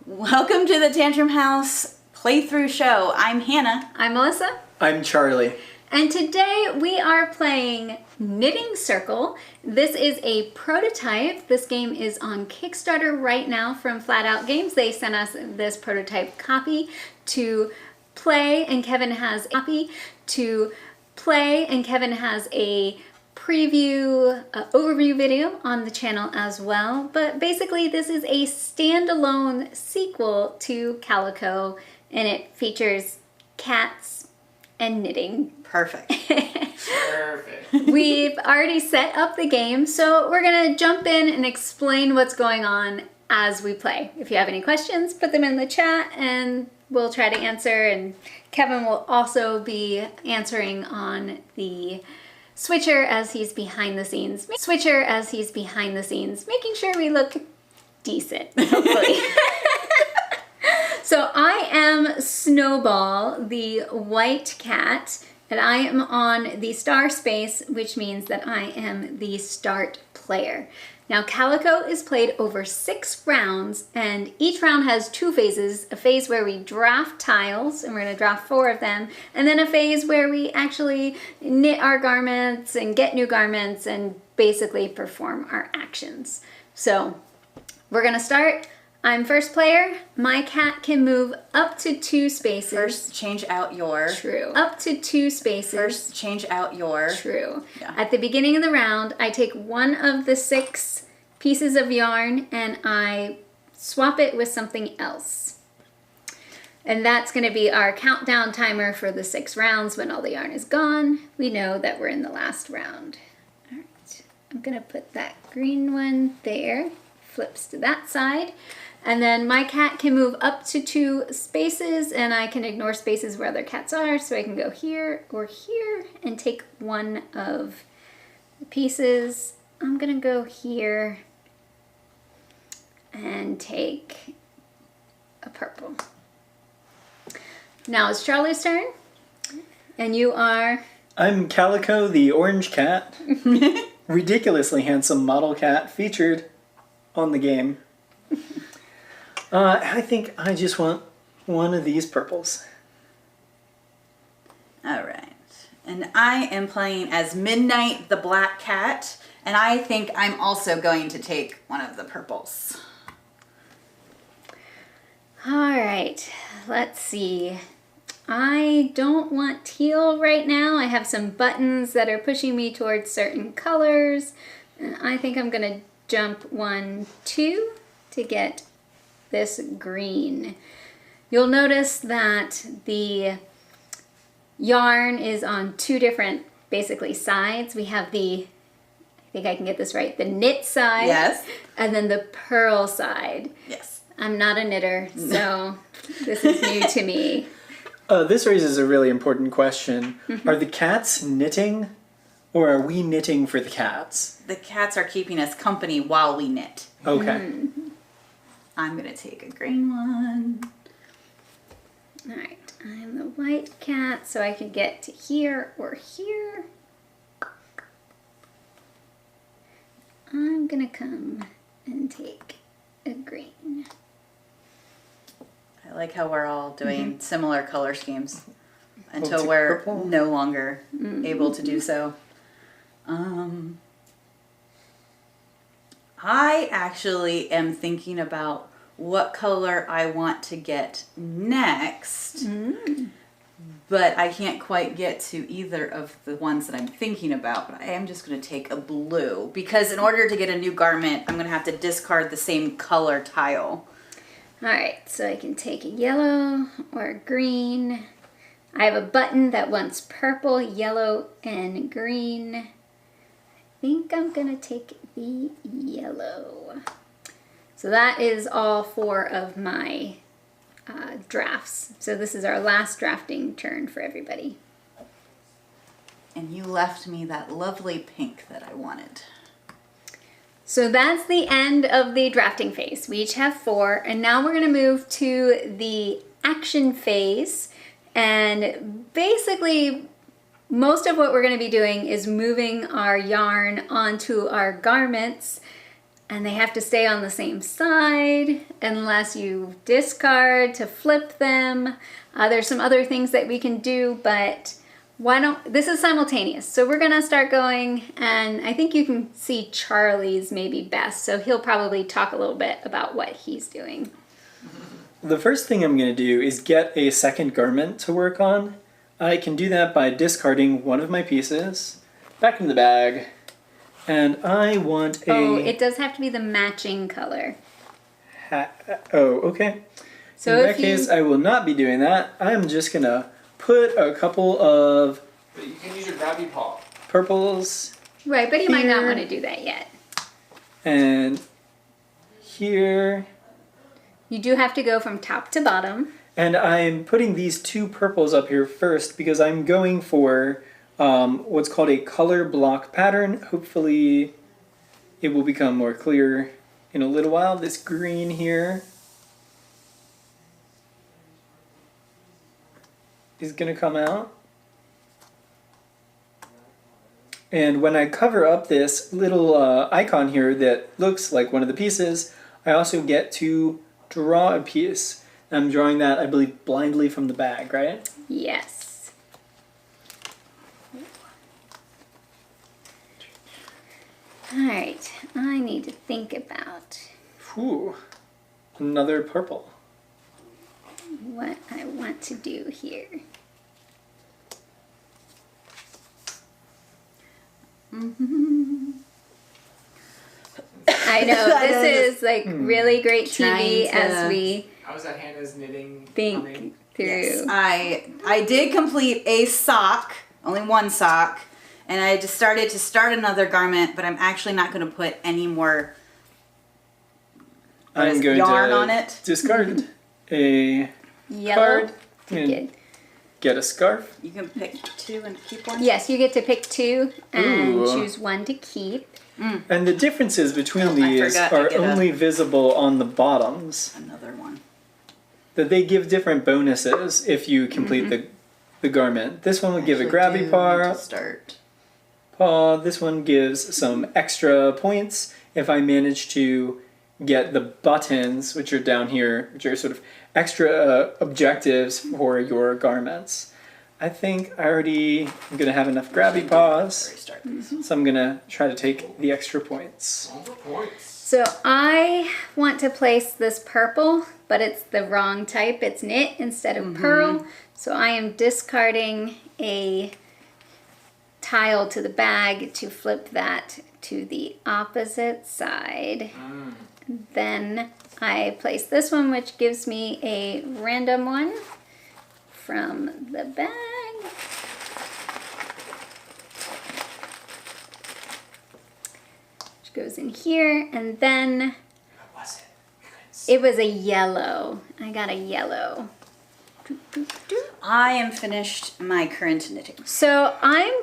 Welcome to the Tantrum House playthrough show. I'm Hannah. I'm Melissa. I'm Charlie. And today we are playing Knitting Circle. This is a prototype. This game is on Kickstarter right now from Flatout Games. They sent us this prototype copy to play, and Kevin has a copy to play, and Kevin has a preview, overview video on the channel as well. But basically this is a standalone sequel to Calico, and it features cats and knitting. Perfect. Perfect. We've already set up the game, so we're gonna jump in and explain what's going on as we play. If you have any questions, put them in the chat and we'll try to answer, and Kevin will also be answering on the switcher as he's behind the scenes. Making sure we look decent, hopefully. So I am Snowball, the white cat, and I am on the star space, which means that I am the start player. Now Calico is played over 6 rounds, and each round has 2 phases. A phase where we draft tiles, and we're going to draft 4 of them, and then a phase where we actually knit our garments and get new garments and basically perform our actions. So we're going to start. I'm first player. My cat can move up to 2 spaces. First, change out your... True. Up to 2 spaces. First, change out your... True. Yeah. At the beginning of the round, I take one of the 6 pieces of yarn and I swap it with something else. And that's going to be our countdown timer for the 6 rounds. When all the yarn is gone, we know that we're in the last round. All right. I'm going to put that green one there. Flips to that side. And then my cat can move up to 2 spaces, and I can ignore spaces where other cats are, so I can go here or here and take one of the pieces. I'm gonna go here and take a purple. Now it's Charlie's turn, and you are? I'm Calico, the orange cat. Ridiculously handsome model cat featured on the game. I think I just want one of these purples. All right. And I am playing as Midnight the black cat, and I think I'm also going to take one of the purples. All right, let's see. I don't want teal right now. I have some buttons that are pushing me towards certain colors, and I think I'm gonna jump 1, 2 to get this green. You'll notice that the yarn is on 2 different basically sides. We have the, I think I can get this right, the knit side. Yes. And then the purl side. Yes. I'm not a knitter, so this is new to me. This raises a really important question. Are the cats knitting, or are we knitting for the cats? The cats are keeping us company while we knit. Okay. I'm going to take a green one. All right, I'm the white cat, so I can get to here or here. I'm gonna come and take a green. I like how we're all doing similar color schemes until take we're purple. no longer able to do so. I actually am thinking about what color I want to get next, but I can't quite get to either of the ones that I'm thinking about. But I am just going to take a blue, because in order to get a new garment, I'm going to have to discard the same color tile. All right, so I can take a yellow or a green. I have a button that wants purple, yellow, and green. I think I'm gonna take the yellow. So that is all 4 of my drafts. So this is our last drafting turn for everybody. And you left me that lovely pink that I wanted. So that's the end of the drafting phase. We each have 4, and now we're gonna move to the action phase. And basically, most of what we're gonna be doing is moving our yarn onto our garments and they have to stay on the same side unless you discard to flip them. There's some other things that we can do, but this is simultaneous. So we're gonna start going, and I think you can see Charlie's maybe best. So he'll probably talk a little bit about what he's doing. The first thing I'm gonna do is get a second garment to work on. I can do that by discarding one of my pieces, back in the bag, and I want a... Oh, it does have to be the matching color. Okay. So in that case, I will not be doing that. I'm just gonna put a couple of... But you can use your grabby paw. Purples. Right, but you might not here, want to do that yet. And here. You do have to go from top to bottom. And I'm putting these two purples up here first because I'm going for what's called a color block pattern. Hopefully it will become more clear in a little while. This green here is going to come out. And when I cover up this little icon here that looks like one of the pieces, I also get to draw a piece. I'm drawing that, I believe, blindly from the bag, right? Yes. Alright, I need to think about Whew. Another purple. what I want to do here. I know, this is like really great TV as we How was that Hannah's knitting? think through. Yes, I did complete a sock, only one sock, and I just started to start another garment, but I'm actually not going to put any more I'm going yarn to on it. discard a Yellow. card and Good. get a scarf. You can pick two and keep one. Yes, you get to pick two and Ooh. choose one to keep. And the differences between Oh, I these forgot to are get a- only visible on the bottoms. Another one. That they give different bonuses if you complete the garment. This one would give a Actually grabby do need paw. to start. This one gives some extra points if I manage to get the buttons, which are down here, which are sort of extra objectives for your garments. I think I already am going to have enough grabby paws, Restart. so I'm going to try to take the extra points. All the points. So I want to place this purple, but it's the wrong type. It's knit instead of pearl. So I am discarding a tile to the bag to flip that to the opposite side. Then I place this one, which gives me a random one from the bag. Which goes in here, and then What was it? You couldn't see. it was a yellow. I got a yellow. I am finished my current knitting. So I'm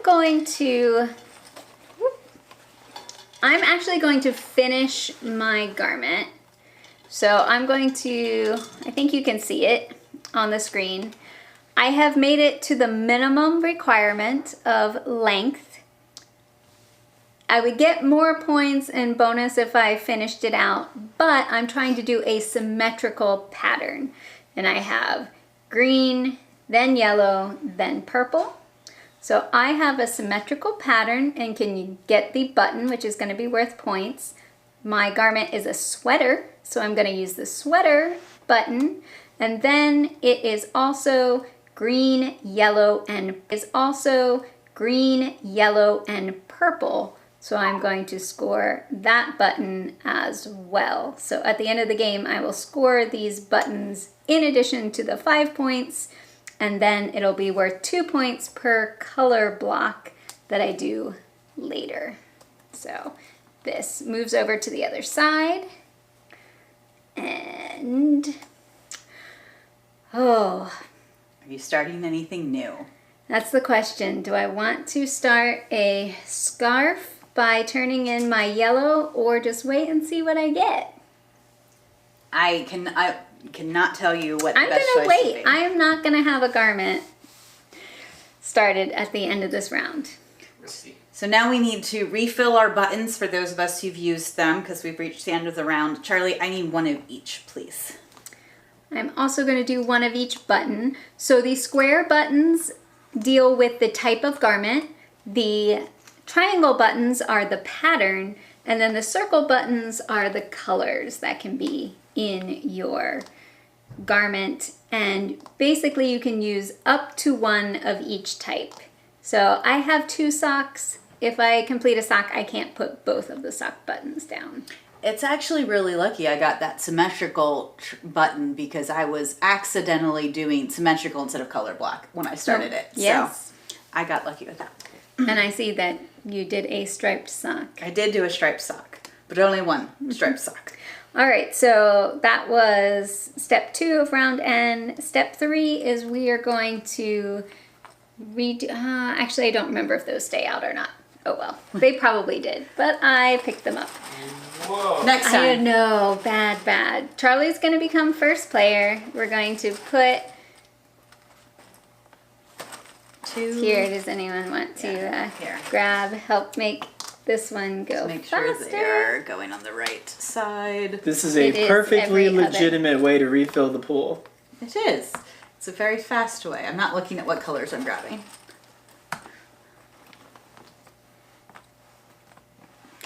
actually going to finish my garment. So I'm going to, I think you can see it on the screen. I have made it to the minimum requirement of length. I would get more points and bonus if I finished it out, but I'm trying to do a symmetrical pattern. And I have green, then yellow, then purple. So I have a symmetrical pattern, and can you get the button, which is going to be worth points. My garment is a sweater, so I'm going to use the sweater button, and then it is also green, yellow, and purple. So I'm going to score that button as well. So at the end of the game, I will score these buttons in addition to the 5 points, and then it'll be worth 2 points per color block that I do later. So this moves over to the other side, and Are you starting anything new? that's the question. Do I want to start a scarf by turning in my yellow, or just wait and see what I get? I cannot tell you what the I'm best gonna choice would wait. be. I am not gonna have a garment started at the end of this round. Let's see. So now we need to refill our buttons for those of us who've used them because we've reached the end of the round. Charlie, I need one of each, please. I'm also going to do one of each button. So the square buttons deal with the type of garment. The triangle buttons are the pattern, and then the circle buttons are the colors that can be in your garment. And basically you can use up to one of each type. So I have 2 socks. If I complete a sock, I can't put both of the sock buttons down. It's actually really lucky I got that symmetrical button because I was accidentally doing symmetrical instead of color block when I started it. Yes. So I got lucky with that. And I see that you did a striped sock. I did do a striped sock, but only one striped sock. All right, so that was step 2 of round N. Step 3 is we are going to redo, actually I don't remember if those stay out or not. Oh well, they probably did, but I picked them up. Whoa. Next I time. know, bad. Charlie's gonna become first player. We're going to put, 2. here, does anyone want to here. help make this one go Make sure faster? they are going on the right side. This is It a is perfectly every other. legitimate way to refill the pool. It is. It's a very fast way. I'm not looking at what colors I'm grabbing.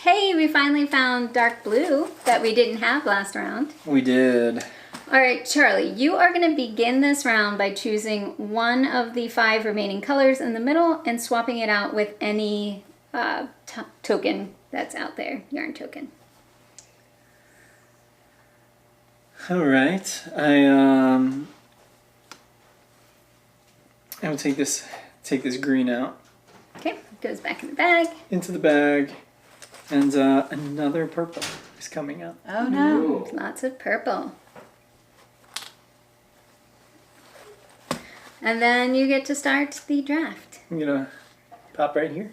Hey, we finally found dark blue that we didn't have last round. We did. All right, Charlie, you are going to begin this round by choosing one of the 5 remaining colors in the middle and swapping it out with any token that's out there, yarn token. All right. I will take this green out Okay, goes back in the bag. into the bag, and another purple is coming out. Oh no. Ooh. Lots of purple. And then you get to start the draft. I'm gonna pop right here.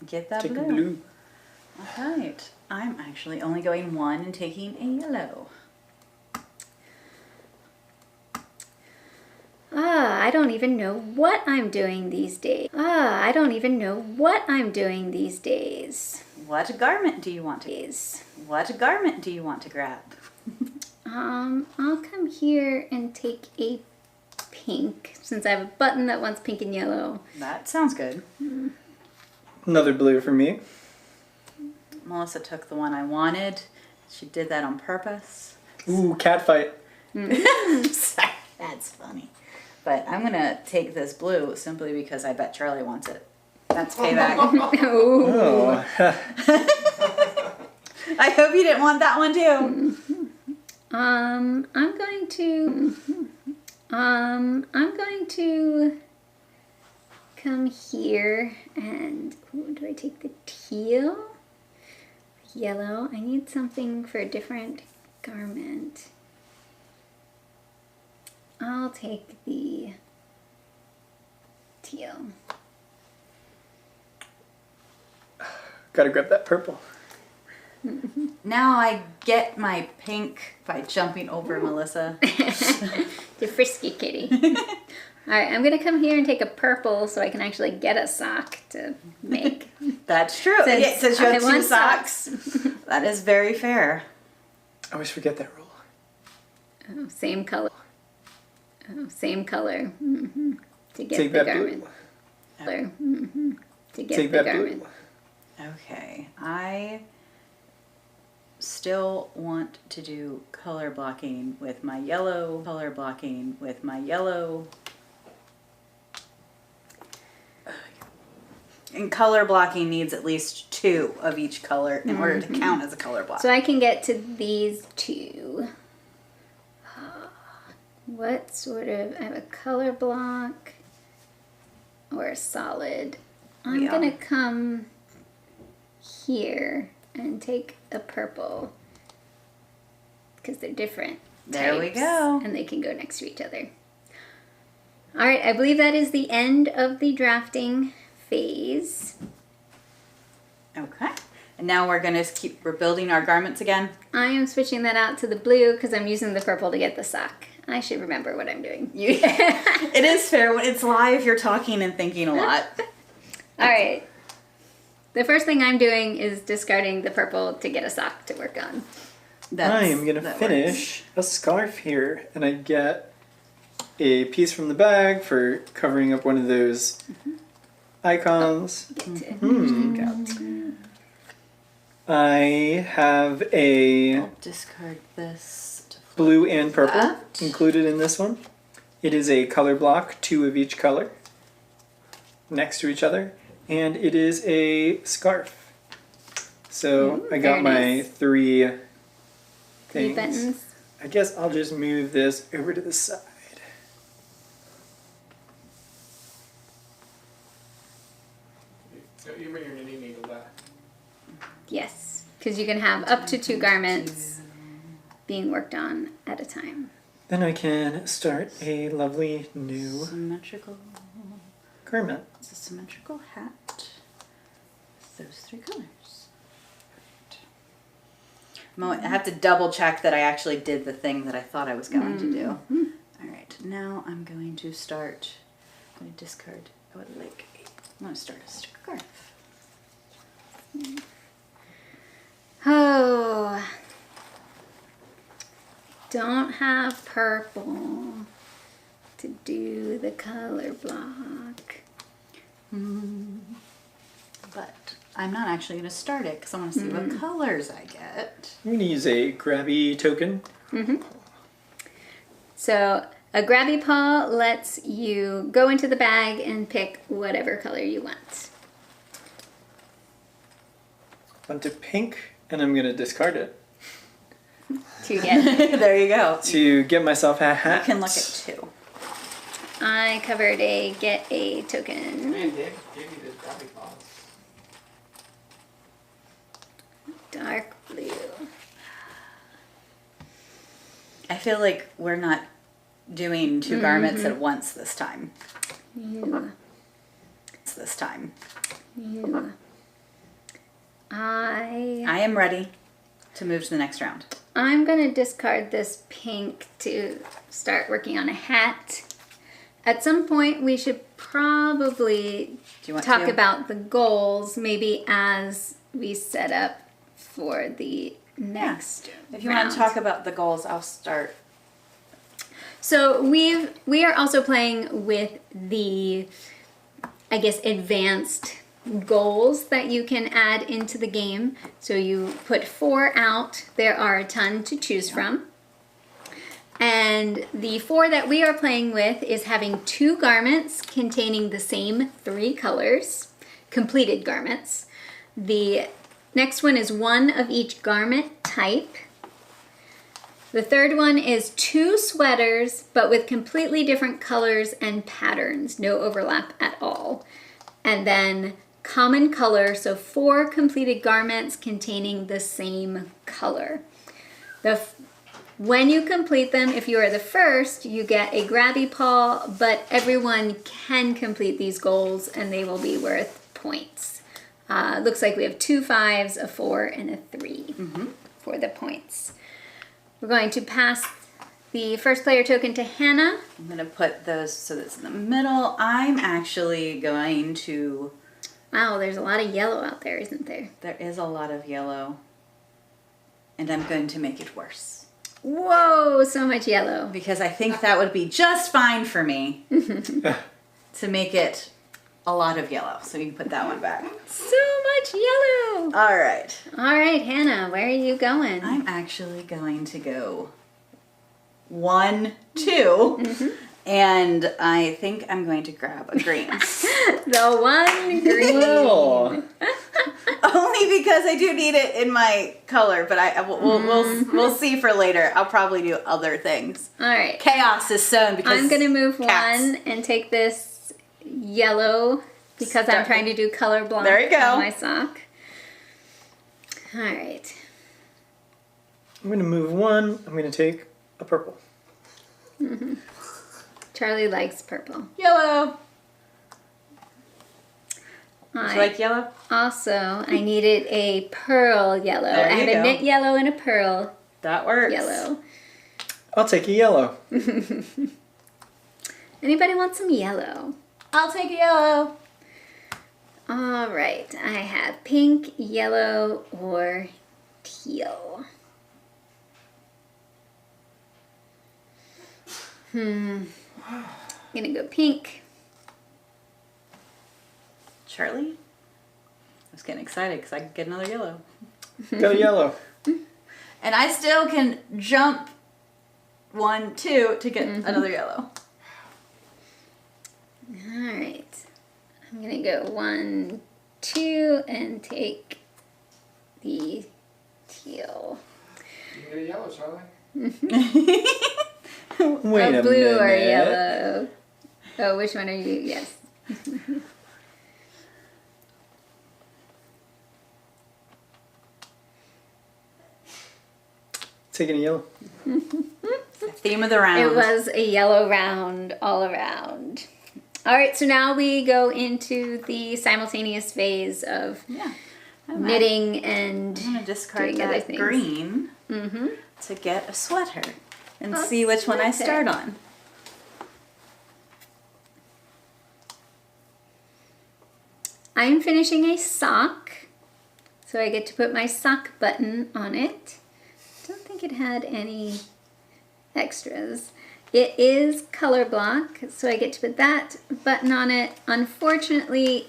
Get that Take blue. a blue. All right. I'm actually only going 1 and taking a yellow. I don't even know what I'm doing these days. I don't even know what I'm doing these days. What garment do you want to? What garment do you want to grab? I'll come here and take a pink, since I have a button that wants pink and yellow. That sounds good. Another blue for me. Melissa took the one I wanted. She did that on purpose. Ooh, cat fight. That's funny. But I'm going to take this blue simply because I bet Charlie wants it. That's payback. Ooh. Oh. I hope you didn't want that one too. I'm going to come here and, ooh, do I take the teal? Yellow. I need something for a different garment. I'll take the teal. Gotta grab that purple. Now I get my pink by jumping over Melissa. The frisky kitty. Alright, I'm gonna come here and take a purple so I can actually get a sock to make. That's true. Since you I have 2 want socks. That is very fair. I always forget that rule. Oh, same color. Oh, same color. To get Take the that garment. blue. Color. To get Take the that garment. blue. Okay. I still want to do color blocking with my yellow. Color blocking with my yellow. And color blocking needs at least 2 of each color in order to count as a color block. So I can get to these 2. What sort of, I have a color block or a solid. I'm Yeah. gonna come here and take a purple because they're different There we types, go. and they can go next to each other. All right, I believe that is the end of the drafting phase. Okay. And now we're going to we're building our garments again. I am switching that out to the blue because I'm using the purple to get the sock. I should remember what I'm doing. It is fair. When it's live, you're talking and thinking a lot. All right. the first thing I'm doing is discarding the purple to get a sock to work on. I am going to that finish a scarf here, and I get a piece from the bag for covering up one of those icons. Get to draw two. I have a I'll discard this. To flip blue and purple that. included in this one. It is a color block, 2 of each color, next to each other, and it is a scarf. So I got very my nice. 3 Three things. buttons. I guess I'll just move this over to the side. So you bring your knitting needle back. Yes, because you can have up to 2 garments being worked on at a time. Then I can start a lovely new Symmetrical. garment. It's a symmetrical hat with those 3 colors. Perfect. I have to double check that I actually did the thing that I thought I was going to do. All right, now I'm going to start. I'm going to discard. I would like. I'm going to start a scarf. Oh, don't have purple to do the color block. But I'm not actually going to start it because I want to see what colors I get. I'm going to use a grabby token. So a grabby paw lets you go into the bag and pick whatever color you want. Want to pink, and I'm going to discard it To get, There you go. to get myself a You hat. can look at 2. I covered a get a token. Man, Dave gave me this graphic paws. Dark blue. I feel like we're not doing 2 garments at once this time. You. It's this time. You. I am ready to move to the next round. I'm gonna discard this pink to start working on a hat. At some point, we should probably Do you want talk to? about the goals, maybe as we set up for the next If you round. want to talk about the goals, I'll start. So we are also playing with the, I guess, advanced goals that you can add into the game. So you put 4 out. There are a ton to choose from. And the 4 that we are playing with is having 2 garments containing the same 3 colors, completed garments. The next one is 1 of each garment type. The third one is 2 sweaters, but with completely different colors and patterns, no overlap at all. And then common color, so 4 completed garments containing the same color. When you complete them, if you are the first, you get a grabby paw, but everyone can complete these goals and they will be worth points. Looks like we have 2 5s, a 4, and a 3 for the points. We're going to pass the first player token to Hannah. I'm going to put those so that's in the middle. I'm actually going to. Wow, there's a lot of yellow out there, isn't there? There is a lot of yellow. And I'm going to make it worse. Whoa, so much yellow. Because I think that would be just fine for me to make it a lot of yellow. So you can put that one back. So much yellow. All right. All right, Hannah, where are you going? I'm actually going to go 1, 2. And I think I'm going to grab a green. The one green. Well, Only because I do need it in my color, but we'll see for later. I'll probably do other things. All right. Chaos is sown because I'm going to move cats. 1 and take this yellow because I'm trying to do color block There you go. on my sock. All right. I'm going to move 1. I'm going to take a purple. Charlie likes purple. Yellow. Do you I like yellow? I needed a pearl yellow. There I you have a go. knit yellow and a pearl That works. yellow. I'll take a yellow. Anybody want some yellow? I'll take a yellow. All right, I have pink, yellow, or teal. I'm gonna go pink. Charlie? I was getting excited because I could get another yellow. Go yellow. And I still can jump 1, 2 to get another yellow. All right, I'm gonna go 1, 2, and take the teal. You can get a yellow, Charlie. Wait a blue minute. or yellow. Oh, which one are you? Yes. Taking a yellow. Theme of the round. It was a yellow round all around. All right, so now we go into the simultaneous phase of knitting and I'm going to discard doing other that things. green to get a sweater and see which one I start on. I'm finishing a sock, so I get to put my sock button on it. Don't think it had any extras. It is color block, so I get to put that button on it. Unfortunately,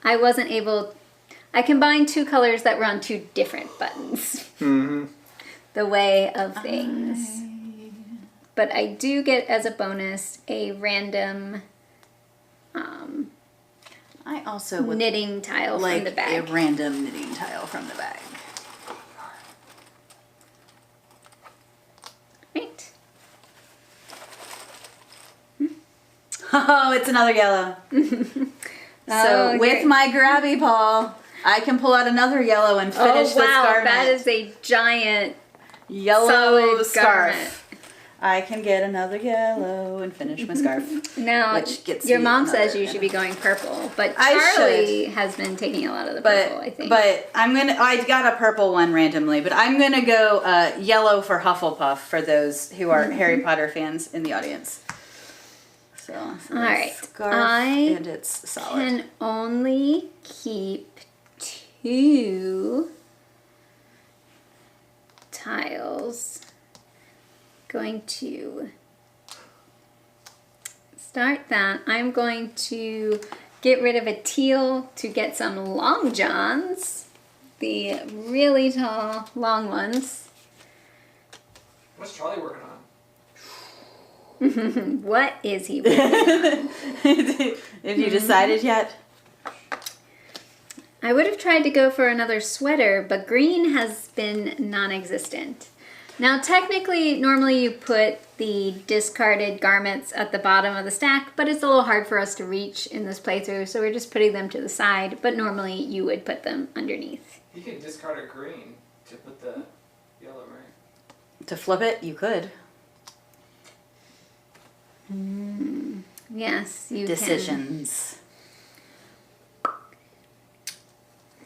I wasn't able. I combined 2 colors that were on 2 different buttons. The way of things. But I do get as a bonus a random I also would knitting tile like from the bag. a random knitting tile from the bag. Right. Oh, it's another yellow. So with great. my grabby paw, I can pull out another yellow and finish Oh wow, this garment. that is a giant Yellow solid scarf. garment. I can get another yellow and finish my scarf. Now, Which gets your me mom says another- you should be going purple, but I Charlie has been taking a lot of the purple, I think. But I got a purple one randomly, but I'm gonna go yellow for Hufflepuff for those who are Harry Potter fans in the audience. So All that's right, scarf, I and it's solid. can only keep 2 tiles. Going to start that. I'm going to get rid of a teal to get some long johns, the really tall, long ones. What's Charlie working on? What is he working on? Have you decided yet? I would have tried to go for another sweater, but green has been non-existent. Now, technically, normally you put the discarded garments at the bottom of the stack, but it's a little hard for us to reach in this playthrough, so we're just putting them to the side, but normally you would put them underneath. You can discard a green to put the yellow, right? To flip it, you could. Yes, you Decisions.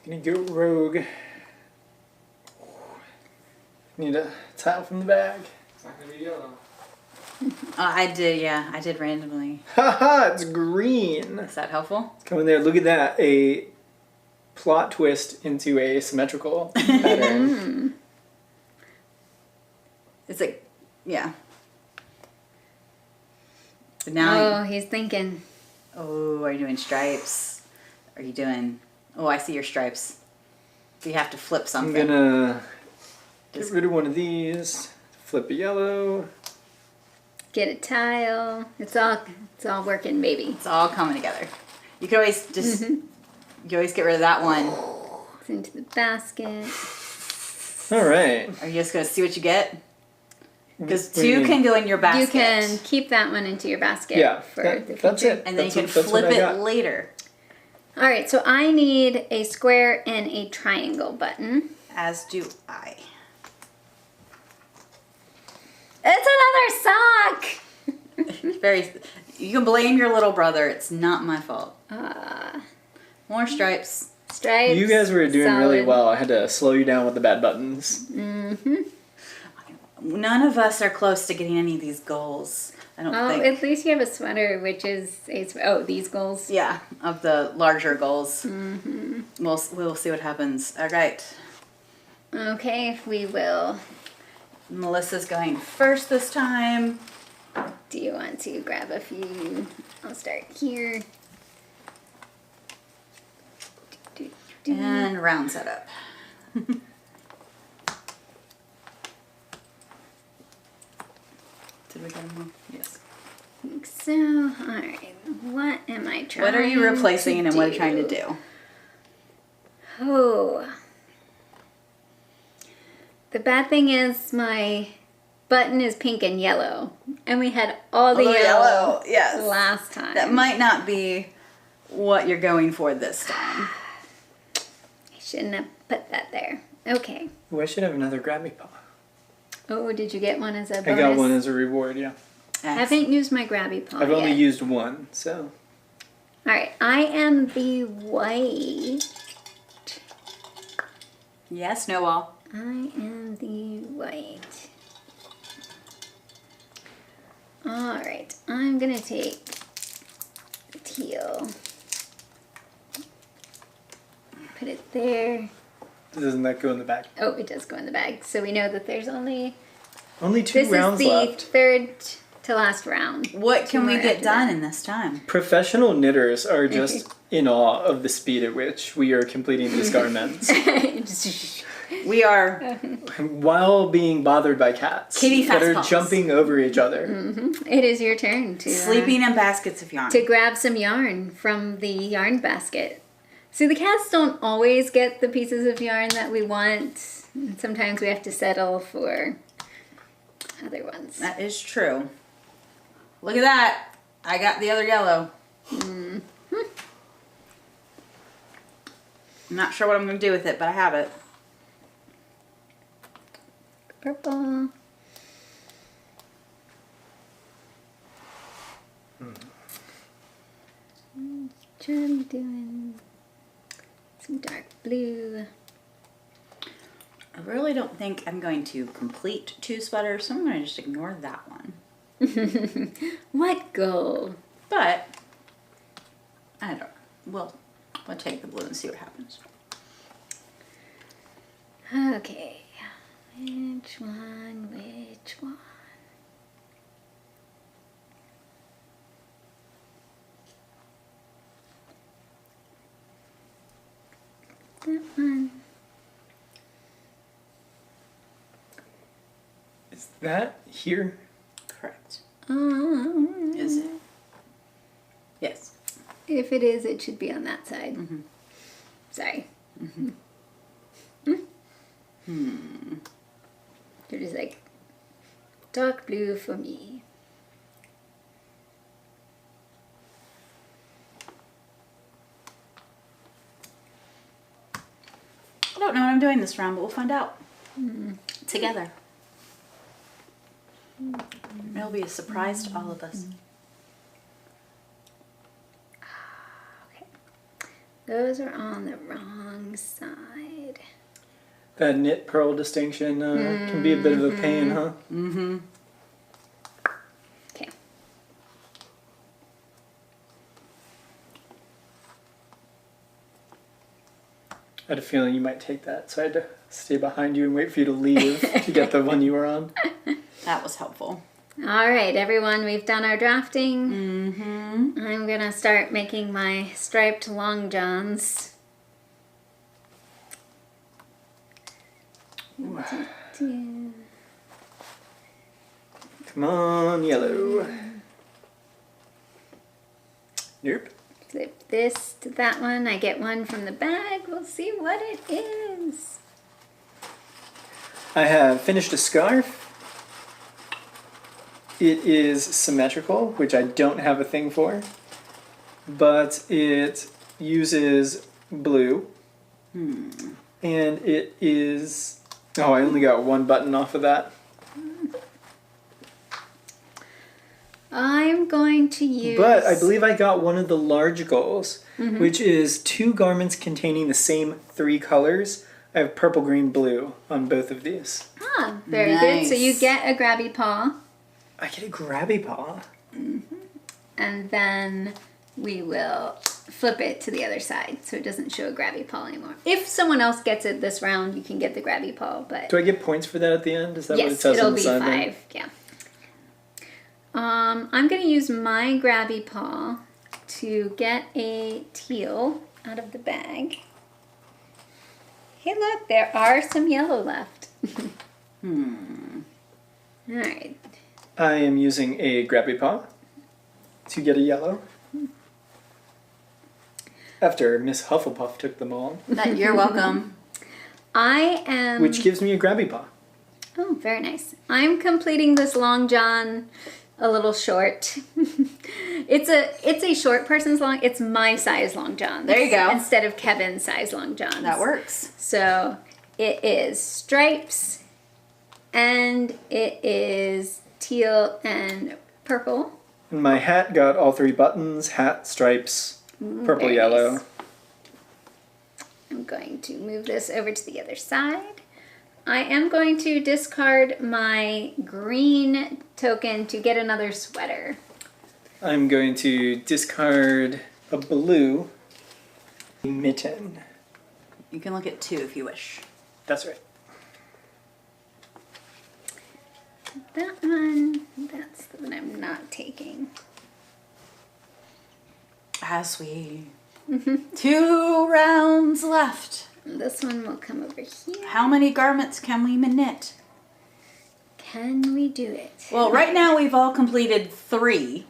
Gonna go rogue. Need a tile from the bag. It's not gonna be yellow. I did randomly. Haha, it's green. Is that helpful? Come in there, look at that. A plot twist into a symmetrical pattern. It's like, yeah. But now, Oh, he's thinking. are you doing stripes? Are you doing, I see your stripes. So you have to flip I'm something. gonna get rid of one of these, flip a yellow. Get a tile. It's all working, baby. It's all coming together. You can always just, you always get rid of that one. It's into the basket. All right. Are you just going to see what you get? Because What do you 2 mean? can go in your basket. You can keep that one into your basket. Yeah, for that- the that's future. it. And then you That's can what flip I it got. later. All right, so I need a square and a triangle button. As do I. It's another sock! You can blame your little brother. It's not my fault. Uh, More stripes. stripes. You guys were doing really solid. well. I had to slow you down with the bad buttons. Mm-hmm. None of us are close to getting any of these goals. I don't Oh, think. at least you have a sweater, which is these goals. Yeah, of the larger goals. Mm-hmm. We'll see what happens. All right. Okay, we will. Melissa's going first this time. Do you want to grab a few? I'll start here. And round setup. Did we get them all? Yes. I think so. All right. What am I trying? What are you replacing and what are you trying to do? Oh. The bad thing is my button is pink and yellow, and we had all the yellow yes. last time. That might not be what you're going for this time. I shouldn't have put that there. Okay. Oh, I should have another grabby paw. Oh, did you get one as a bonus? I got one as a reward, yeah. I haven't used my grabby paw I've only yet. used one, so. All right, I am the white. Yes, Noel. I am the white. All right, I'm gonna take the teal. Put it there. Doesn't that go in the bag? Oh, it does go in the bag. So we know that there's only. Only two This rounds is the left. third to last round. What can Two we more get after done that. in this time? Professional knitters are just in awe of the speed at which we are completing these garments We are while being bothered by cats Kitty that are fastballs. jumping over each other. It is your turn to sleeping in baskets of yarn. to grab some yarn from the yarn basket. See, the cats don't always get the pieces of yarn that we want. Sometimes we have to settle for other ones. That is true. Look at that. I got the other yellow. I'm not sure what I'm going to do with it, but I have it. Purple. Trying doing some dark blue. I really don't think I'm going to complete 2 sweaters, so I'm going to just ignore that one. What goal? But, I don't know. We'll take the blue and see what happens. Okay. Which one? Which one? That one. Is that here? Correct. Oh. Is it? Yes. If it is, it should be on that side. Mhm. Sorry. You're just like, dark blue for me. I don't know what I'm doing this round, but we'll find out. Together. It'll be a surprise to all of us. Okay. Those are on the wrong side. That knit pearl distinction can be a bit of a pain, huh? Mm-hmm. Okay. I had a feeling you might take that, so I had to stay behind you and wait for you to leave to get the one you were on. That was helpful. All right, everyone, we've done our drafting. Mm-hmm. I'm gonna start making my striped long johns. Come on, yellow. Nope. Flip this to that one. I get one from the bag. We'll see what it is. I have finished a scarf. It is symmetrical, which I don't have a thing for, but it uses blue. And it is... Oh, I only got one button off of that. I'm going to use... But I believe I got one of the large goals, which is 2 garments containing the same 3 colors. I have purple, green, blue on both of these. Ah, very good. So you Nice. get a grabby paw. I get a grabby paw. And then we will flip it to the other side so it doesn't show a grabby paw anymore. If someone else gets it this round, you can get the grabby paw, but Do I get points for that at the end? Is that what it yes, says it'll on the be side there? 5. Yeah. I'm going to use my grabby paw to get a teal out of the bag. Hey, look, there are some yellow left. All right. I am using a grabby paw to get a yellow. After Miss Hufflepuff took them all, You're welcome. I am... which gives me a grabby paw. Oh, very nice. I'm completing this long john a little short. It's a short person's long. It's my size long john. There you go. Instead of Kevin's size long johns. That works. So it is stripes, and it is teal and purple. And my hat got all 3 buttons: hat, stripes, purple, very yellow. nice. I'm going to move this over to the other side. I am going to discard my green token to get another sweater. I'm going to discard a blue mitten. You can look at 2 if you wish. That's right. That one, that's the one I'm not taking. As we 2 rounds left. This one will come over here. How many garments can we knit? Can we do it? Well, right now we've all completed 3.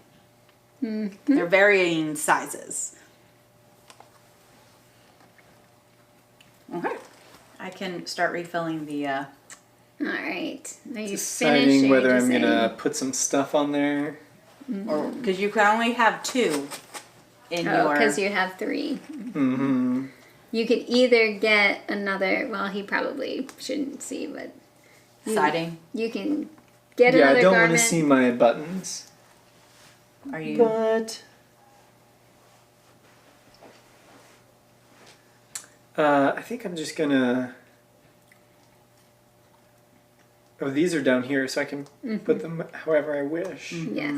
They're varying sizes. Okay. I can start refilling the, All right. Are you Deciding finished? whether I'm gonna put some stuff on there. or, because you can only have 2 in Oh, your... because you have 3. Mm-hmm. You could either get another, well, he probably shouldn't see, but siding. you can get Yeah, another I don't want garment. to see my buttons. Are you... But I think I'm just gonna. Oh, these are down here, so I can put them however I wish. Yes.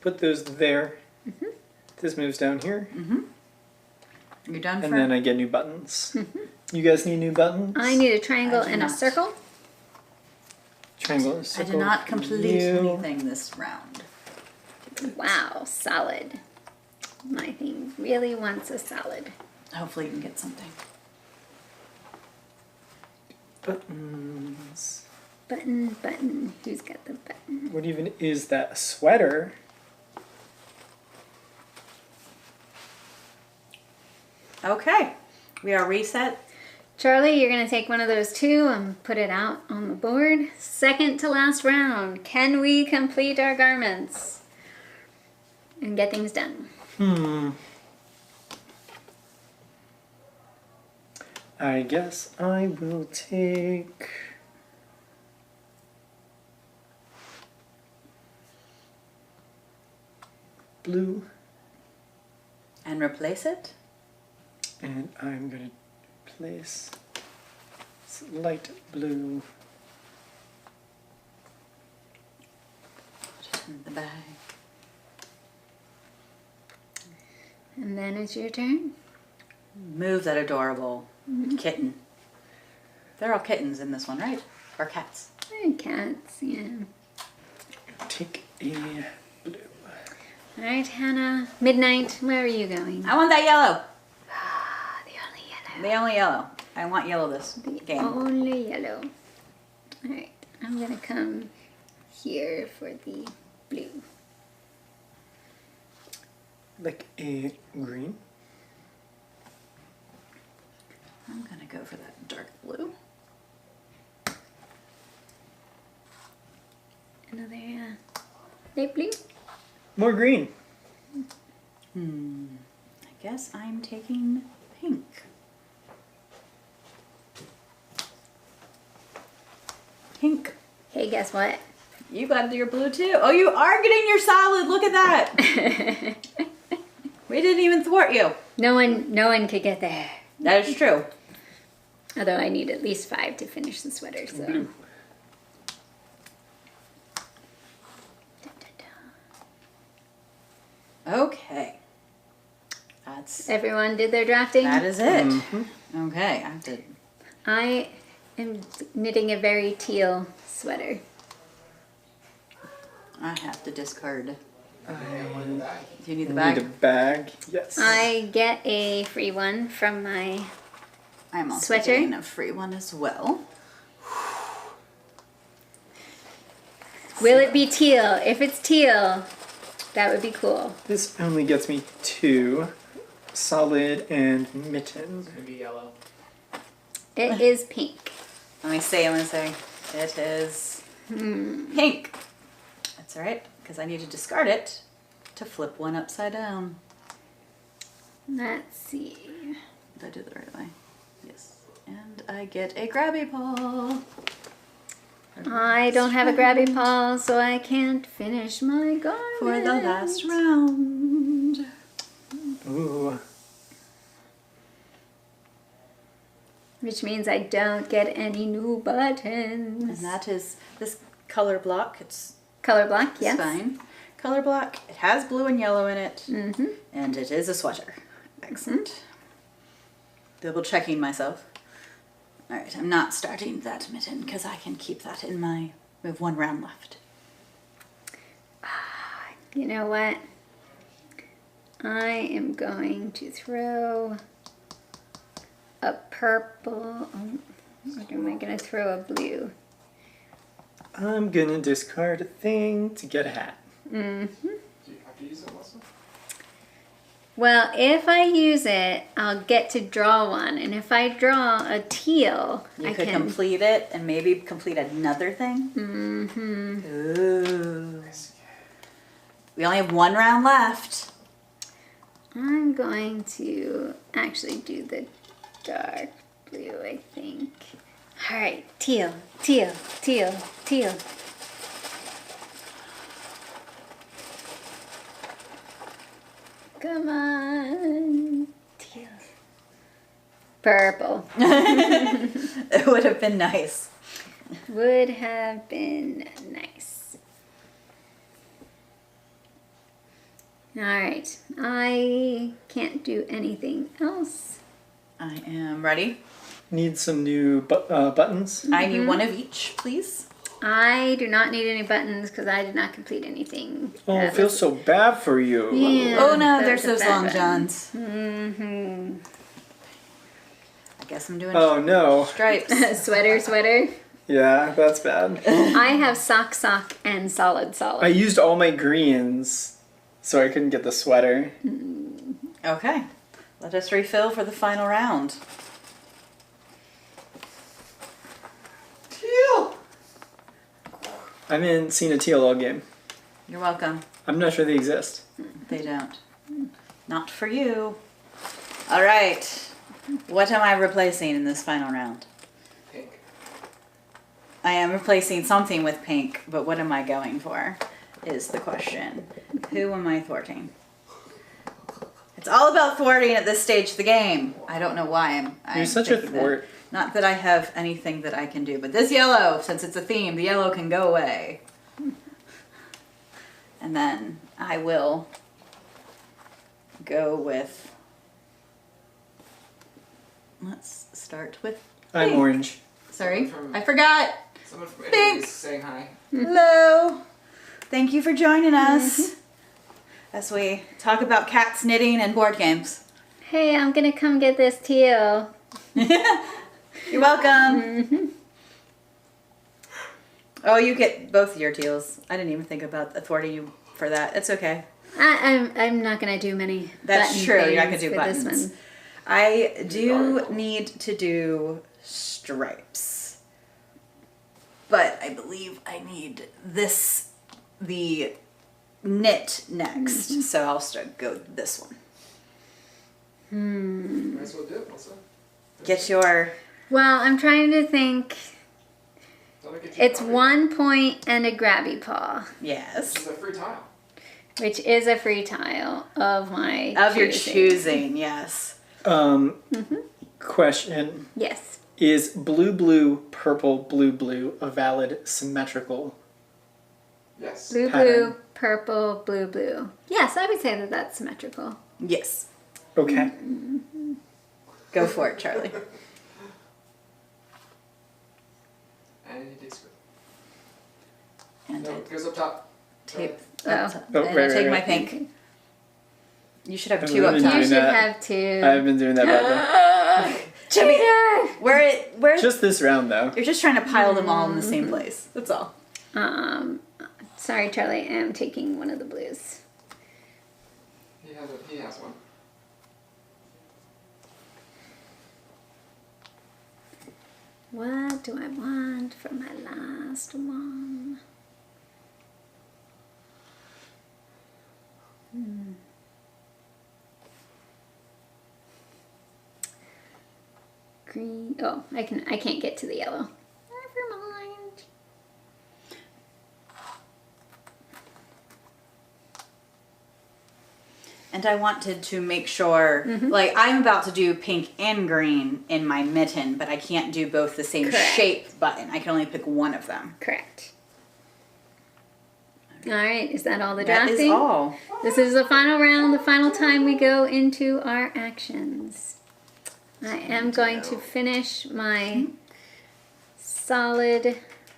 Put those there. This moves down here, You're done and for... then I get new buttons. You guys need new buttons? I need a triangle I do and a not. circle. Triangle and I circle. did not for complete you. anything this round. Wow, solid. My thing really wants a solid. Hopefully you can get something. Buttons. Button, button. Who's got the button? What even is that? A sweater? Okay. We are reset. Charlie, you're going to take one of those 2 and put it out on the board. Second to last round. Can we complete our garments and get things done? I guess I will take. Blue, And replace it. and I'm gonna place light blue. Just in the bag. And then it's your turn. Move that adorable kitten. They're all kittens in this one, right? Or cats. And cats, yeah. Take a blue. All right, Hannah. Midnight, where are you going? I want that yellow. Ah, the only yellow. The only yellow. I want yellow this The game. only yellow. All right, I'm gonna come here for the blue. Like a green. I'm gonna go for that dark blue. Another light blue. More green. I guess I'm taking pink. Pink. Hey, guess what? You got your blue too. Oh, you are getting your solid. Look at that. We didn't even thwart you. No one could get there. That is true. Although I need at least 5 to finish the sweater, so. Blue. Okay. That's Everyone did their drafting? that is it. Mm-hmm. Okay, I have to. I am knitting a very teal sweater. I have to discard. I Do you need the need bag? a bag. Yes. I get a free one from my... I'm also Sweater? getting a free one as well. Will it be teal? If it's teal, that would be cool. This only gets me 2 solid and mittens. It's gonna be yellow. It is pink. I'm gonna say it is pink. That's all right, because I need to discard it to flip one upside down. Let's see. Did I do it the right way? Yes. And I get a grabby paw. I don't have a grabby paw, so I can't finish my garment. For the last round. Ooh. Which means I don't get any new buttons. And that is this color block. It's Color block, yes. fine. Color block. It has blue and yellow in it. Mm-hmm. And it is a sweater. Excellent. Double checking myself. All right, I'm not starting that mitten because I can keep that in my. We have 1 round left. You know what? I am going to throw a purple. Or am I going to throw a blue? I'm gonna discard a thing to get a hat. Mm-hmm. Do you have to use it, Melissa? Well, if I use it, I'll get to draw one. And if I draw a teal, You I could can... complete it and maybe complete another thing. Mm-hmm. Ooh. We only have 1 round left. I'm going to actually do the dark blue, I think. All right, teal, teal, teal, teal. Come on. Teal. Purple. It would have been nice. Would have been nice. All right, I can't do anything else. I am ready. Need some new buttons. I need 1 of each, please. I do not need any buttons because I did not complete anything. Oh, That it feels was- so bad for you. Yeah. Oh no, that there's was a those bad long button. johns. Mm-hmm. I guess I'm doing Oh no. stripes. Sweater, sweater. Yeah, that's bad. I have sock, sock, and solid, I solid. used all my greens, so I couldn't get the sweater. Okay, let us refill for the final round. Teal! I haven't seen a teal all game. You're welcome. I'm not sure they exist. They don't. Not for you. All right. What am I replacing in this final round? Pink. I am replacing something with pink, but what am I going for is the question. Who am I thwarting? It's all about thwarting at this stage of the game. I don't know why I'm You're such a thinking that. thwart. Not that I have anything that I can do, but this yellow, since it's a theme, the yellow can go away. And then I will go with, let's start with I'm pink. orange. Sorry, I forgot. Someone from Pink. Italy is saying hi. Hello. Thank you for joining us as we talk about cats, knitting, and board games. Hey, I'm gonna come get this teal. You're welcome. Oh, you get both of your teals. I didn't even think about thwarting you for that. It's okay. I'm not gonna do many. That's button true. You're not things gonna do for buttons. This one. I do need to do stripes, but I believe I need the knit next. So I'll go this one. Might as well do it, Melissa. Get your. Well, I'm trying to think. Don't make it too It's hard. 1 point and a grabby paw, Yes. This is a free tile. which is a free tile of my Of your choosing, yes. Question. Yes. Is blue, blue, purple, blue, blue a valid symmetrical? Yes. Blue, Pattern. blue, purple, blue, blue. Yes, I would say that that's symmetrical. Yes. Okay. Go for it, Charlie. And he takes it. And No, I it goes up top. tape Oh. up top. Oh, And right, I take right, my right. pink. You should have I've two up been top. You doing should that. have two. I've been doing that bad Cheater! Where Just this round, though. you're just trying to pile them all in the same place. That's all. Sorry, Charlie. I am taking one of the blues. He has one. What do I want for my last one? Green. Oh, I can't get to the yellow. Never mind. And I wanted to make sure, like, I'm about to do pink and green in my mitten, but I can't do both the same Correct. shape button. I can only pick one of them. Correct. All right, is that all the That drafting? is all. This is the final round, the final time we go into our actions. I am going to finish my solid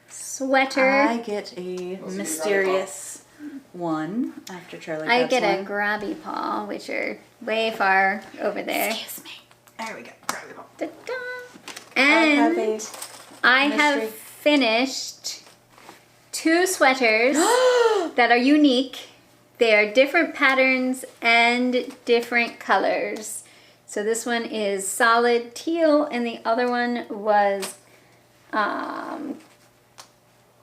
sweater. I get a mysterious one after Charlie I grabs get a one. grabby paw, which are way far over there. Excuse me. There we go. Grab them all. Da-da. have And a I have mystery. finished 2 sweaters that are unique. They are different patterns and different colors. So this one is solid teal and the other one was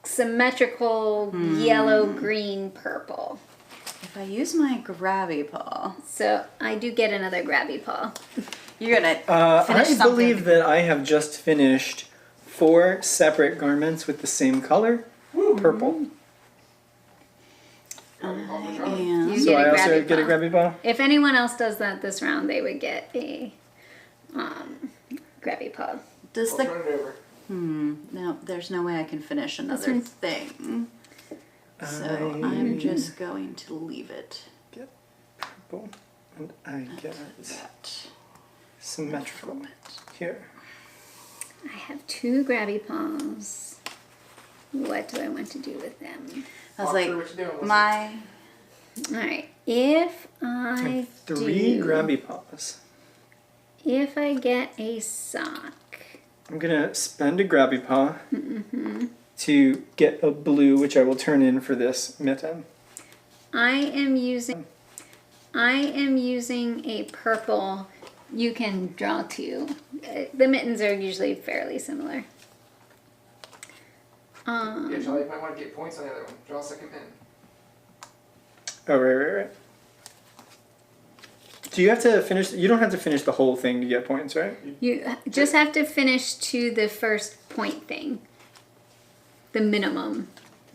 symmetrical yellow, green, purple. If I use my grabby paw, So I do get another grabby paw. you're gonna I finish something. believe that I have just finished 4 separate garments with the same color, purple. And You So get I a also grabby get a paw. grabby paw. If anyone else does that this round, they would get a grabby paw. does We'll the turn it over. no? There's no way I can finish another one's- thing. So I'm just going to leave it Get purple, and I get that. symmetrical here. I have 2 grabby paws. What do I want to do with them? I was Walk through like, what you're doing, my Alright, if I 3 do, grabby paws. if I get a sock, I'm gonna spend a grabby paw to get a blue, which I will turn in for this mitten. I am using a purple. You can draw 2. The mittens are usually fairly similar. Yeah, Charlie, you might want to get points on the other one. Draw a second pin. Oh, right. Do you have to finish? You don't have to finish the whole thing to get points, right? You just have to finish to the first point thing. The minimum.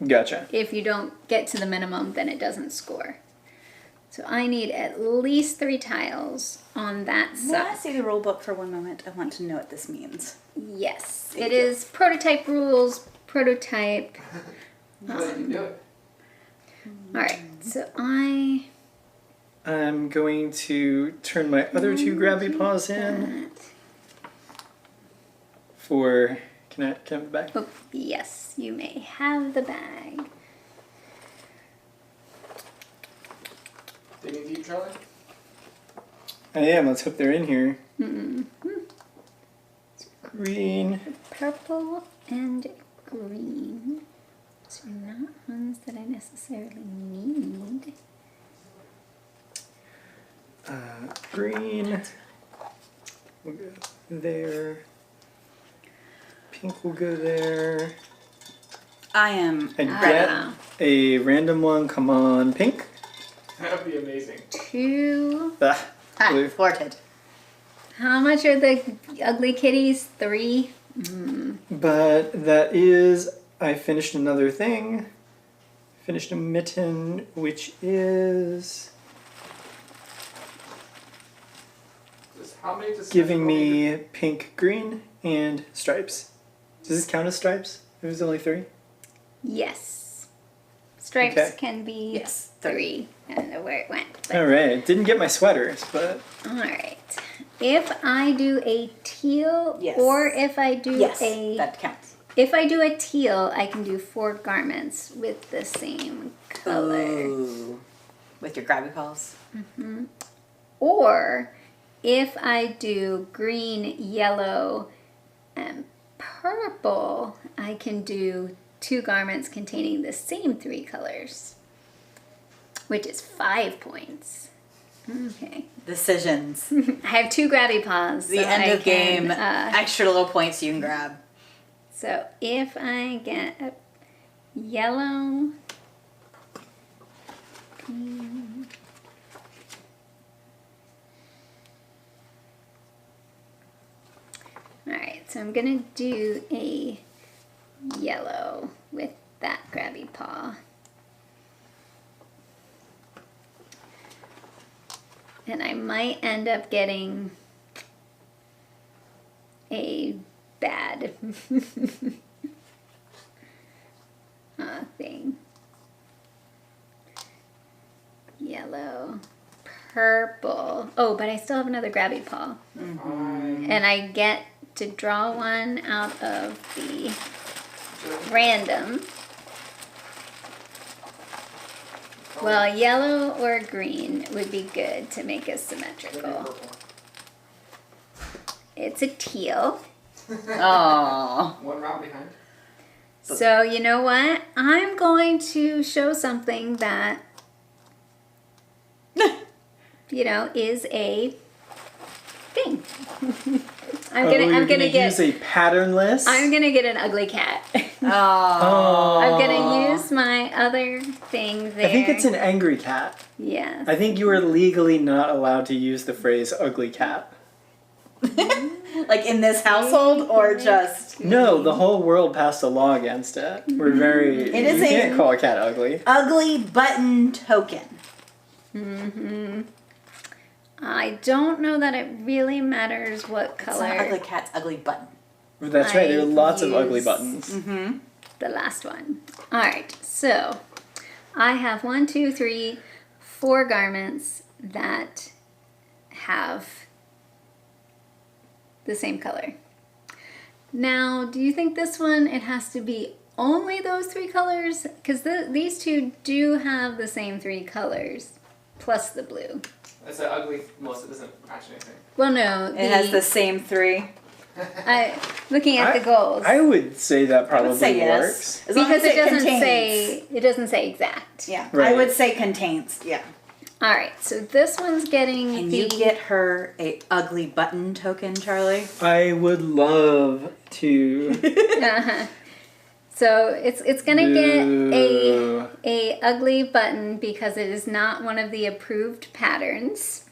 Gotcha. If you don't get to the minimum, then it doesn't score. So I need at least 3 tiles on that May I side. see the rule book for one moment? I want to know what this means. Yes, Thank it you. is prototype rules, prototype. Let you do it. Alright, so I'm going to turn my other 2 grabby paws in for. Can I have it back? Oh, yes, you may have the bag. Digging deep, Charlie? I am. Let's hope they're in here. Green. Purple and green. So not ones that I necessarily need. Green. We'll go there. Pink will go there. I am And Ah. get a random one. Come on, pink. That would be amazing. 2. Ah, blue. thwarted. How much are the ugly kitties? 3. But that is, I finished another thing. Finished a mitten, which is How many does giving symmetrical need me pink, green, and stripes. Does this count as stripes? It was only 3? Yes. Stripes Okay. can be Yes, 3. I don't know where it went. But. All right. Didn't get my sweaters, but All right. If I do a teal, Yes. or if I do Yes, a that counts. if I do a teal, I can do 4 garments with the same color. Ooh. With your grabby paws. Or if I do green, yellow, and purple, I can do 2 garments containing the same 3 colors, which is 5 points. Okay. Decisions. I have 2 grabby paws. The so end I of game. can, Extra little points you can grab. So if I get a yellow, green, all right, so I'm gonna do a yellow with that grabby paw. And I might end up getting a bad thing. Yellow, purple. Oh, but I still have another grabby paw. And I get to draw one out of the random. Well, yellow or green would be good to make us symmetrical. It's a teal. Oh. One round behind. So you know what? I'm going to show something that is a thing. I'm gonna use a pattern list. I'm gonna get an ugly cat. Oh. I'm gonna use my other thing there. I think it's an angry cat. Yes. I think you are legally not allowed to use the phrase ugly cat. Like in this household or just No, the whole world passed a law against it. We're very. It is you a- can't call a cat ugly. ugly button token? I don't know that it really matters what It's color. not ugly cat's ugly button. That's right. There are I lots of ugly use- buttons. The last one. All right, so I have 1, 2, 3, 4 garments that have the same color. Now, do you think this one, it has to be only those 3 colors? Because these 2 do have the same 3 colors, plus the blue. That's an ugly. Most it doesn't match anything. Well, no, It has the same 3. looking at the goals. I would say that I probably would say yes. works. As long because as it doesn't contains. it doesn't say exact. Yeah, Right. I would say contains. Yeah. All right, so this one's getting Can the you get her a ugly button token, Charlie? I would love to. Uh-huh. So it's gonna get Boo. a ugly button because it is not one of the approved patterns.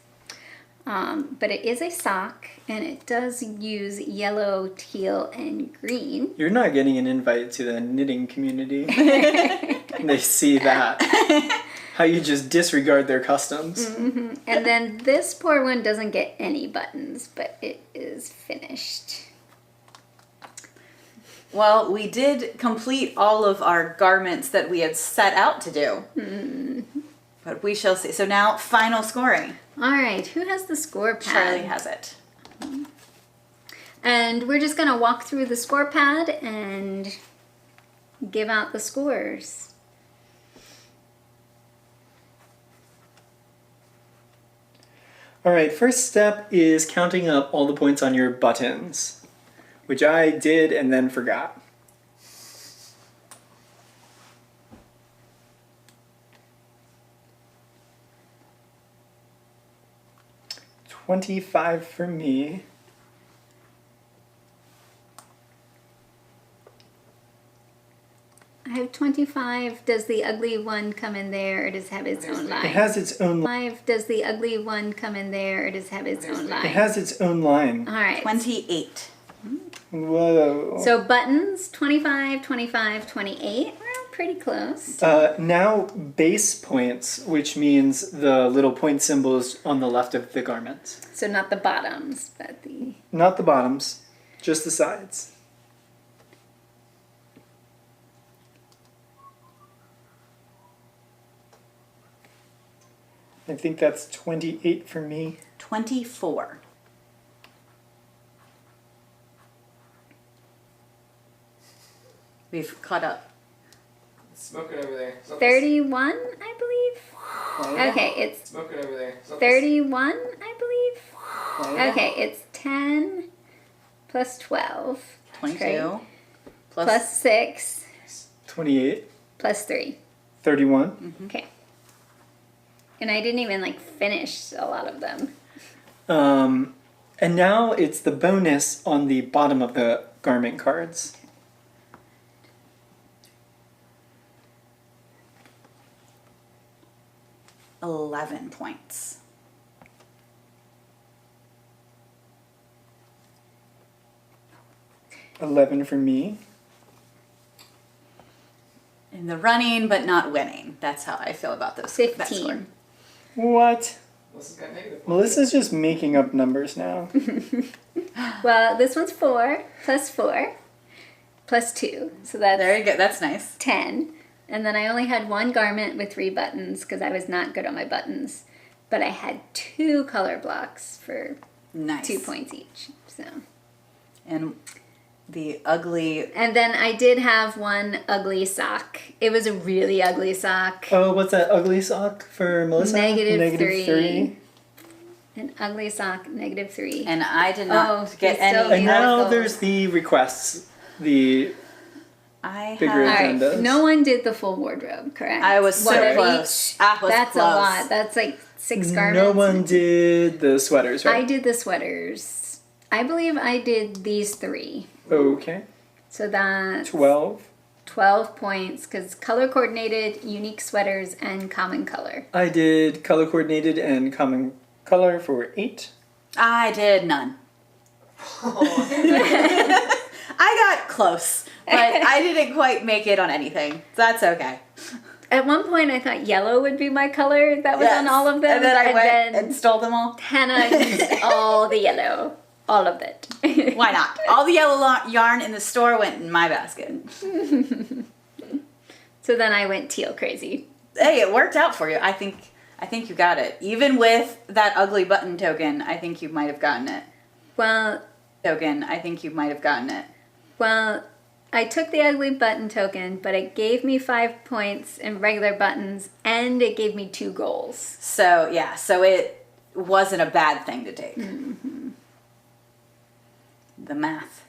But it is a sock, and it does use yellow, teal, and green. You're not getting an invite to the knitting community. They see that. How you just disregard their customs. And then this poor one doesn't get any buttons, but it is finished. Well, we did complete all of our garments that we had set out to do. But we shall see. So now, final scoring. All right, who has the score pad? Charlie has it. And we're just gonna walk through the score pad and give out the scores. All right, first step is counting up all the points on your buttons, which I did and then forgot. $25 for me. I have 25. Does the ugly one come in there, or does it have its own line? It has its own. 5. Does the ugly one come in there, or does it have its own line? It has its own line. All right. 28. Whoa. So buttons, 25, 25, 28. Well, pretty close. Now base points, which means the little point symbols on the left of the garments. So not the bottoms, but the... Not the bottoms, just the sides. I think that's 28 for me. 24. We've caught up. Smoke it over there. 31, I believe. Oh, Okay, it's Smoke it over there. 31, I believe. oh, yeah. Okay, it's 10 plus 12. 22. Right. Plus, Plus 6 28. plus 3. 31. Okay. And I didn't even like finish a lot of them. And now it's the bonus on the bottom of the garment cards. $11 points. $11 for me. In the running, but not winning. That's how I feel about those. that score. 15. What? Melissa's got negative points. Melissa's just making up numbers now. Well, this one's 4 plus 4 plus 2. So that's There you go. That's nice. 10. And then I only had one garment with 3 buttons because I was not good on my buttons. But I had 2 color blocks for Nice. 2 points each. So. And the ugly. And then I did have one ugly sock. It was a really ugly sock. Oh, what's that ugly sock for Melissa? Negative 3. 3. An ugly sock, negative 3. And I did not get we still any. And now Beautiful. there's the requests. The I bigger had. All right, agendas. no one did the full wardrobe, correct? I was so One of close. each. I was That's close. a lot. That's like 6 garments. No one did the sweaters, I right? did the sweaters. I believe I did these 3. Okay. So that's 12. 12 points because color coordinated, unique sweaters, and common color. I did color coordinated and common color for 8. I did none. I got close, but I didn't quite make it on anything. That's okay. At one point, I thought yellow would be my color. That was Yes. on all of them. And then I went and stole them all. Hannah used all the yellow. All of it. Why not? All the yellow yarn in the store went in my basket. So then I went teal crazy. Hey, it worked out for you. I think you got it. Even with that ugly button token, I think you might have gotten it. Well, I think you might have gotten it. I took the ugly button token, but it gave me 5 points in regular buttons, and it gave me 2 goals. So, yeah, so it wasn't a bad thing to take. Mm-hmm. The math.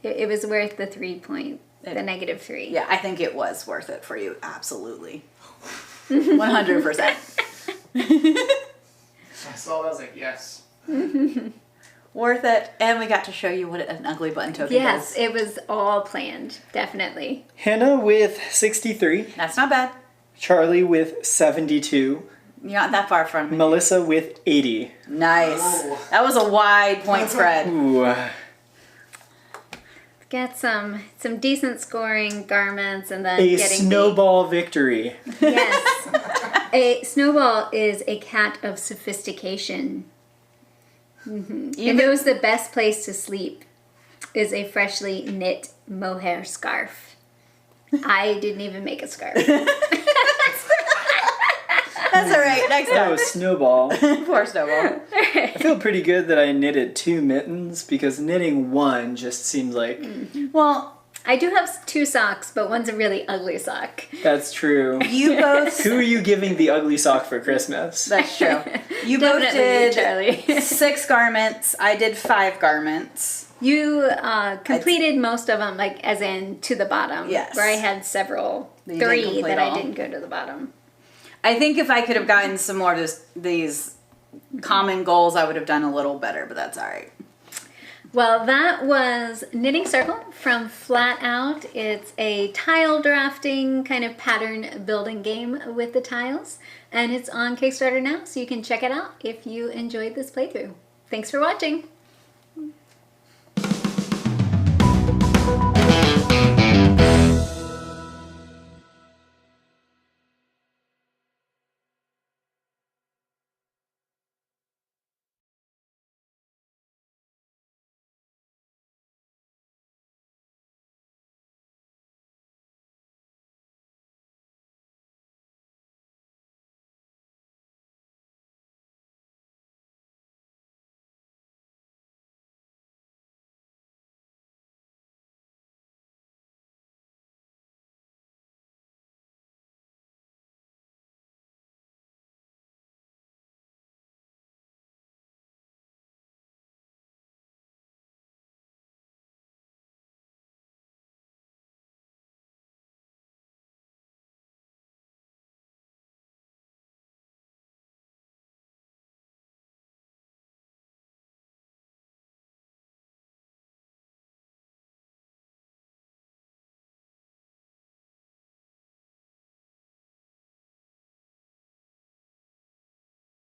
It was worth the 3 point, It- the negative 3. Yeah, I think it was worth it for you. Absolutely. 100%. I saw that, I was like, yes. Worth it. And we got to show you what an ugly button token Yes, is. it was all planned, definitely. Hannah with 63. That's not bad. Charlie with 72. You're not that far from me. Melissa with 80. Nice. Oh. That was a wide point spread. Ooh. Get some decent scoring garments and then A getting snowball victory. Yes. A snowball is a cat of sophistication. And knows the best place to sleep is a freshly knit mohair scarf. I didn't even make a scarf. That's all right. Next That time. was Snowball. Poor Snowball. I feel pretty good that I knitted 2 mittens because knitting 1 just seems like Well, I do have 2 socks, but one's a really ugly sock. that's true. you both. Who are you giving the ugly sock for Christmas? That's true. You both Definitely you, did Charlie. 6 garments. I did 5 garments. You completed most of them, like as in to the bottom. Yes. Where I had several, That you didn't 3 complete that all. I didn't go to the bottom. I think if I could have gotten some more of these common goals, I would have done a little better, but that's all right. Well, that was Knitting Circle from Flatout. It's a tile drafting kind of pattern building game with the tiles. And it's on Kickstarter now, so you can check it out if you enjoyed this playthrough. Thanks for watching.